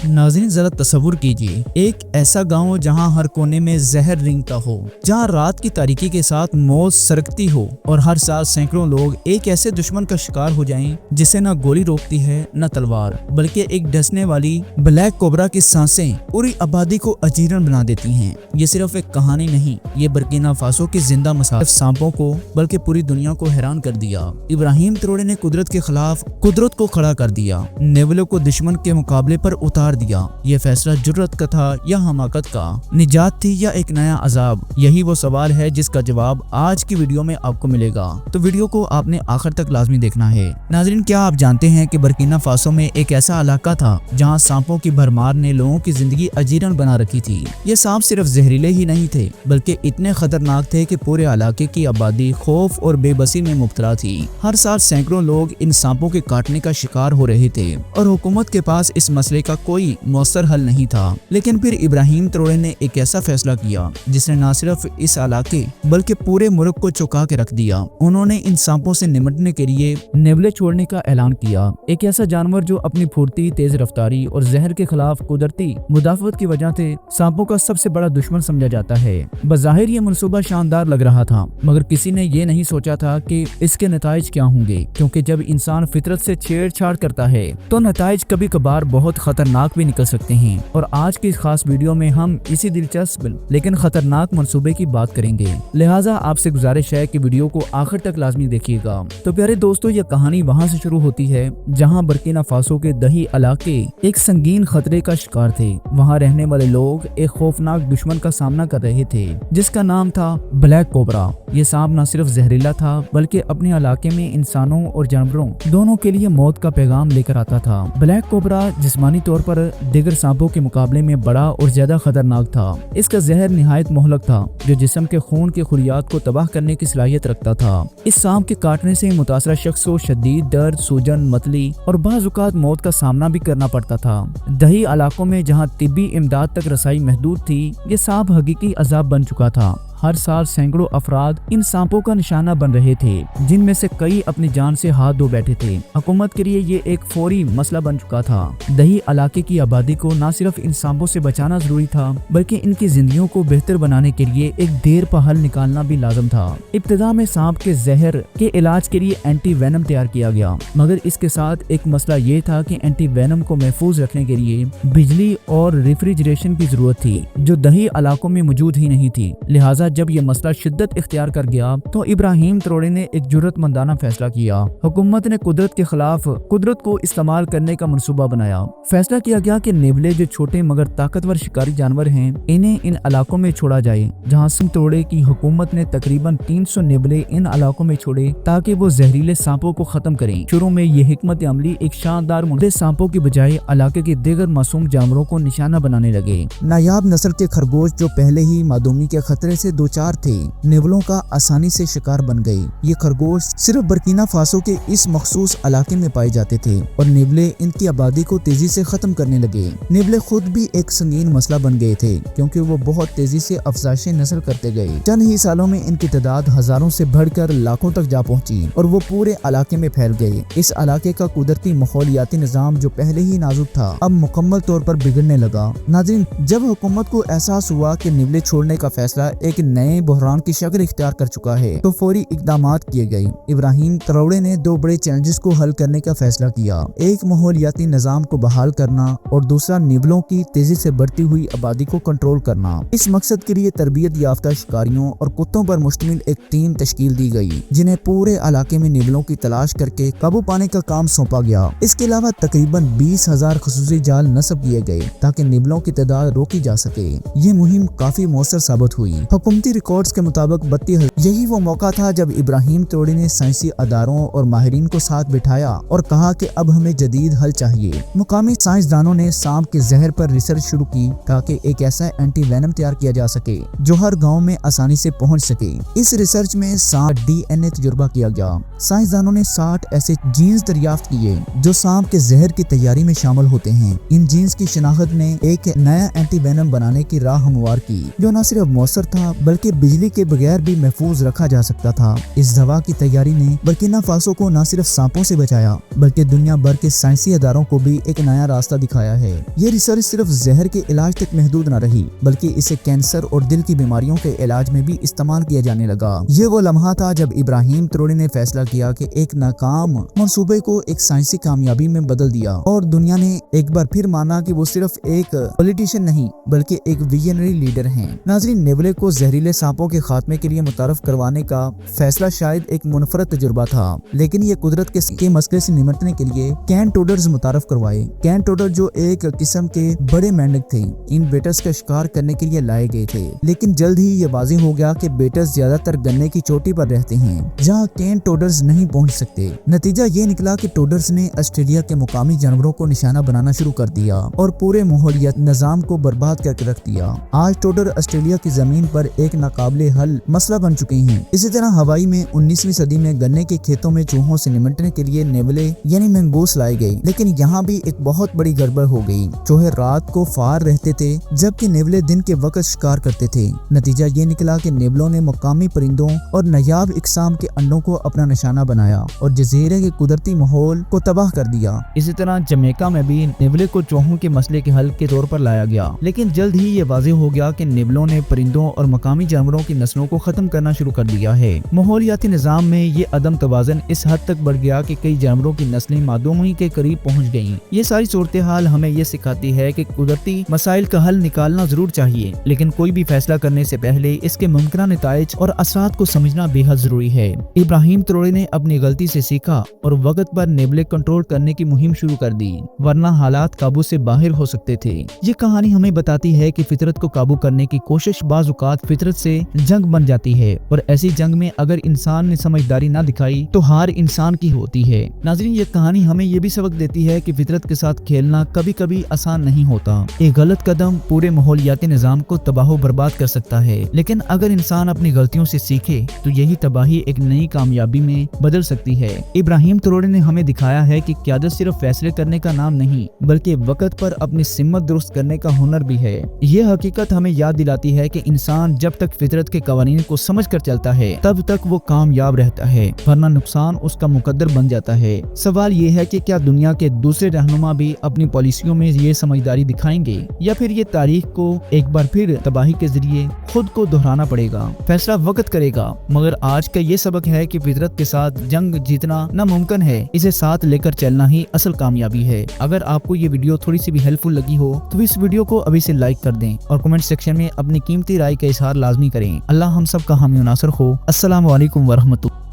नाज़रीन जरा तसव्वुर कीजिए एक ऐसा गांव जहां हर कोने में जहर रिंगता हो, जहां रात की तारीकी के साथ मौत सरकती हो और हर साल सैकड़ों लोग एक ऐसे दुश्मन का शिकार हो जाएं जिसे न गोली रोकती है न तलवार, बल्कि एक डसने वाली ब्लैक कोबरा की सांसें पूरी आबादी को अजीरन बना देती हैं। ये सिर्फ एक कहानी नहीं, ये बर्किना फासो की जिंदा मिसाल सांपों को बल्कि पूरी दुनिया को हैरान कर दिया। इब्राहिम ट्रोरे ने कुदरत के खिलाफ कुदरत को खड़ा कर दिया, नेवले को दुश्मन के मुकाबले पर उतार दिया। ये फैसला जुर्रत का था या हमाकत का, निजात थी या एक नया अजाब? यही वो सवाल है जिसका जवाब आज की वीडियो में आपको मिलेगा, तो वीडियो को आपने आखिर तक लाजमी देखना है। नाज़रीन, क्या आप जानते हैं कि बर्किना फासो में एक ऐसा इलाका था जहां सांपों की भरमार ने लोगों की जिंदगी अजीरन बना रखी थी। ये सांप सिर्फ जहरीले ही नहीं थे बल्कि इतने खतरनाक थे कि पूरे इलाके की आबादी खौफ और बेबसी में मुब्तला थी। हर साल सैकड़ों लोग इन सांपों के काटने का शिकार हो रहे थे और हुकूमत के पास इस मसले का कोई मौसर हल नहीं था। लेकिन फिर इब्राहिम ट्रोरे ने एक ऐसा फैसला किया जिसने न सिर्फ इस इलाके बल्कि पूरे मुल्क को चौंका के रख दिया। उन्होंने इन सांपों से निपटने के लिए नेवले छोड़ने का ऐलान किया, एक ऐसा जानवर जो अपनी फुर्ती, तेज रफ्तारी और जहर के खिलाफ कुदरती मुदाफत की वजह से सांपों का सबसे बड़ा दुश्मन समझा जाता है। बज़ाहिर ये मनसूबा शानदार लग रहा था, मगर किसी ने ये नहीं सोचा था कि इसके नताइज क्या होंगे, क्योंकि जब इंसान फितरत से छेड़छाड़ करता है तो नताइज कभी कभार बहुत खतरनाक भी निकल सकते हैं। और आज की इस खास वीडियो में हम इसी दिलचस्प लेकिन खतरनाक मंसूबे की बात करेंगे, लिहाजा आपसे गुजारिश है कि वीडियो को आखिर तक लाजमी देखिएगा। तो प्यारे दोस्तों, ये कहानी वहाँ से शुरू होती है जहाँ बर्किना फासो के दही इलाके एक संगीन खतरे का शिकार थे। वहाँ रहने वाले लोग एक खौफनाक दुश्मन का सामना कर रहे थे जिसका नाम था ब्लैक कोबरा। ये सांप न सिर्फ जहरीला था बल्कि अपने इलाके में इंसानों और जानवरों दोनों के लिए मौत का पैगाम लेकर आता था। ब्लैक कोबरा जिस्मानी तौर पर दीगर सांपों के मुकाबले में बड़ा और ज्यादा खतरनाक था। इसका जहर निहायत मोहलक था जो जिस्म के खून के खुलियात को तबाह करने की सलाहियत रखता था। इस सांप के काटने से मुतासरा शख्स को शदीद दर्द, सूजन, मतली और बाज़-औक़ात मौत का सामना भी करना पड़ता था। दही इलाकों में जहाँ तिब्बी इमदाद तक रसाई महदूद थी, ये सांप हकीकी अजाब बन चुका था। हर साल सैकड़ों अफराद इन सांपों का निशाना बन रहे थे, जिनमें से कई अपनी जान से हाथ धो बैठे थे। हुकूमत के लिए ये एक फौरी मसला बन चुका था। दही इलाके की आबादी को न सिर्फ इन सांपों से बचाना जरूरी था बल्कि इनकी जिंदगियों को बेहतर बनाने के लिए एक देर पा हल निकालना भी लाजम था। इब्तिदा में सांप के जहर के इलाज के लिए एंटी वेनम तैयार किया गया, मगर इसके साथ एक मसला ये था कि एंटी वेनम को महफूज रखने के लिए बिजली और रेफ्रिजरेशन की जरूरत थी, जो दही इलाकों में मौजूद ही नहीं थी। लिहाजा जब ये मसला शिद्दत इख्तियार कर गया तो इब्राहिम ट्रोरे ने एक जुर्रतमंदाना फैसला किया। हुकूमत ने कुदरत के खिलाफ कुदरत को इस्तेमाल करने का मंसूबा बनाया। फैसला किया गया कि नेवले जो छोटे मगर ताकतवर शिकारी जानवर हैं, इन्हें इन इलाकों में छोड़ा जाए। जहाँ सिम ट्रोरे की हुकूमत ने तकरीबन 300 नेवले इन इलाकों में छोड़े ताकि वो जहरीले सांपों को खत्म करें। शुरू में ये हिकमत अमली एक शानदार मुद्दे सांपों की बजाय इलाके के दीगर मासूम जानवरों को निशाना बनाने लगे। नायाब नस्ल के खरगोश जो पहले ही मादूमी के खतरे से दो चार थे, नेवलों का आसानी से शिकार बन गए। ये खरगोश सिर्फ बर्किना फासो के इस मखसूस इलाके में पाए जाते थे और नेवले इनकी आबादी को तेजी से खत्म करने लगे। नेवले खुद भी एक संगीन मसला बन गए थे क्योंकि वो बहुत तेजी से अफजाइश नस्ल करते गए। चंद ही सालों में इनकी तादाद हजारों से बढ़कर लाखों तक जा पहुंची और वो पूरे इलाके में फैल गए। इस इलाके का कुदरती माहौलियाती निजाम जो पहले ही नाजुक था अब मुकम्मल तौर पर बिगड़ने लगा। नाज़रीन, जब हुकूमत को एहसास हुआ कि नेवले छोड़ने का फैसला एक नए बहरान की शक्ल इख्तियार कर चुका है तो फौरी इकदामात किए गए। इब्राहिम ट्रोरे ने दो बड़े चैलेंजेस को हल करने का फैसला किया, एक माहौलियाती निजाम को बहाल करना और दूसरा नेवलों की तेजी से बढ़ती हुई आबादी को कंट्रोल करना। इस मकसद के लिए तरबियत याफ्ता शिकारियों और कुत्तों पर मुश्तमिल एक टीम तश्कील दी गई जिन्हें पूरे इलाके में नेवलों की तलाश करके काबू पाने का काम सौंपा गया। इसके अलावा तकरीबन 20,000 खसूसी जाल नस्ब किए गए ताकि नेवलों की तादाद रोकी जा सके। ये मुहिम काफी मौसर साबित हुई। हुकूमती रिकॉर्ड्स के मुताबिक 32 यही वो मौका था जब इब्राहिम ट्रोरे ने साइंसी अदारों और माहिरीन को साथ बिठाया और कहा कि अब हमें जदीद हल चाहिए। मुकामी साइंसदानों ने सांप के जहर पर रिसर्च शुरू की ताकि एक ऐसा एंटी वेनम तैयार किया जा सके जो हर गांव में आसानी से पहुंच सके। इस रिसर्च में 60 DNA तजुर्बा किया गया। साइंसदानों ने 60 ऐसे जीन्स दरियाफ्त किए जो सांप के जहर की तैयारी में शामिल होते हैं। इन जीन्स की शिनाख्त ने एक नया एंटी वेनम बनाने की राह हमवार की जो न सिर्फ मौसर था बल्कि बिजली के बगैर भी महफूज रखा जा सकता था। इस दवा की तैयारी ने बुर्किना फासो को न सिर्फ सांपों से बचाया बल्कि दुनिया भर के साइंसी अदारों को भी एक नया रास्ता दिखाया है। ये रिसर्च सिर्फ जहर के इलाज तक महदूद न रही बल्कि इसे कैंसर और दिल की बीमारियों के इलाज में भी इस्तेमाल किया जाने लगा। ये वो लम्हा था जब इब्राहिम त्रोड़ी ने फैसला किया कि एक नाकाम मंसूबे को एक साइंसी कामयाबी में बदल दिया और दुनिया ने एक बार फिर माना कि वो सिर्फ एक पॉलिटिशियन नहीं बल्कि एक विजनरी लीडर हैं। नाज़रीन, नेबुले को जहरीले सांपों के खात्मे के लिए मुतारफ करवाने का फैसला शायद एक मुनफरद तजुर्बा था, लेकिन ये कुदरत के मसले से निपटने के लिए कैन टोडर्स मुतारफ करवाए। कैन टोडर जो एक किस्म के बड़े मेंढक थे, इन बेटस का शिकार करने के लिए लाए गए थे, लेकिन जल्द ही ये वाज़ेह हो गया कि बेटस ज्यादातर गन्ने की चोटी पर रहते हैं जहाँ कैन टोडर्स नहीं पहुँच सकते। नतीजा ये निकला कि टोडर्स ने ऑस्ट्रेलिया के मुकामी जानवरों को निशाना बनाना शुरू कर दिया और पूरे माहौलियात निजाम को बर्बाद करके रख दिया। आज टोडर ऑस्ट्रेलिया की जमीन पर एक नाकाबिले हल मसला बन चुके हैं। इसी तरह हवाई में 19वीं सदी में गन्ने के खेतों में चूहों से निपटने के लिए नेबुले यानी मंगूस लाए गए, लेकिन यहाँ भी एक बहुत बड़ी गड़बड़ हो गई। चूहे रात को फार रहते थे जबकि नेबुले दिन के वक्त शिकार करते थे। नतीजा ये निकला कि नेबुलों ने मुकामी परिंदों और नायाब इकसाम के अंडों को अपना निशाना बनाया और जजीरे के कुदरती माहौल को तबाह कर दिया। इसी तरह जमैका में भी नेबुले को चूहों के मसले के हल के तौर पर लाया गया, लेकिन जल्द ही ये वाज़ेह हो गया कि नेबुलों ने परिंदों और मकामी जानवरों की नस्लों को खत्म करना शुरू कर दिया है। माहौलियाती निजाम में ये अदम तवाज़न इस हद तक बढ़ गया कि कई जानवरों की नस्लें मादूमी के करीब पहुंच गईं। ये सारी सूरत हाल हमें ये सिखाती है कि कुदरती मसाइल का हल निकालना जरूर चाहिए, लेकिन कोई भी फैसला करने से पहले इसके मुमकिन नताइज और असरात को समझना बेहद जरूरी है। इब्राहिम त्रोड़ी ने अपनी गलती से सीखा और वक्त पर नेबुले कंट्रोल करने की मुहिम शुरू कर दी, वरना हालात काबू से बाहर हो सकते थे। ये कहानी हमें बताती है कि फितरत को काबू करने की कोशिश बाज़ औक़ात फितरत से जंग बन जाती है और ऐसी जंग में अगर इंसान ने समझदारी ना दिखाई तो हार इंसान की होती है। नाज़रीन, ये कहानी हमें ये भी सबक देती है कि फितरत के साथ खेलना कभी कभी आसान नहीं होता। एक गलत कदम पूरे माहौलियाती निजाम को तबाह बर्बाद कर सकता है, लेकिन अगर इंसान अपनी गलतियों से सीखे तो यही तबाही एक नई कामयाबी में बदल सकती है। इब्राहिम त्रोड़ी ने हमें दिखाया है कि क़यादत सिर्फ फैसले करने का नाम नहीं बल्कि वक्त पर अपनी सिमत दुरुस्त करने का हुनर भी है। ये हकीकत हमें याद दिलाती है कि इंसान जब तक फितरत के कवानीन को समझ कर चलता है तब तक वो कामयाब रहता है, वरना नुकसान उसका मुकद्दर बन जाता है। सवाल ये है कि क्या दुनिया के दूसरे रहनुमा भी अपनी पॉलिसियों में ये समझदारी दिखाएंगे या फिर ये तारीख को एक बार फिर तबाही के जरिए खुद को दोहराना पड़ेगा। फैसला वक्त करेगा, मगर आज का ये सबक है कि फितरत के साथ जंग जीतना नामुमकिन है, इसे साथ लेकर चलना ही असल कामयाबी है। अगर आपको ये वीडियो थोड़ी सी भी हेल्पफुल लगी हो तो इस वीडियो को अभी से लाइक कर दें और कमेंट सेक्शन में अपनी कीमती राय का इजहार लाजमी करें। अल्लाह हम सब का हामी नासर हो। अस्सलामु अलैकुम वरहमतुल्लाह।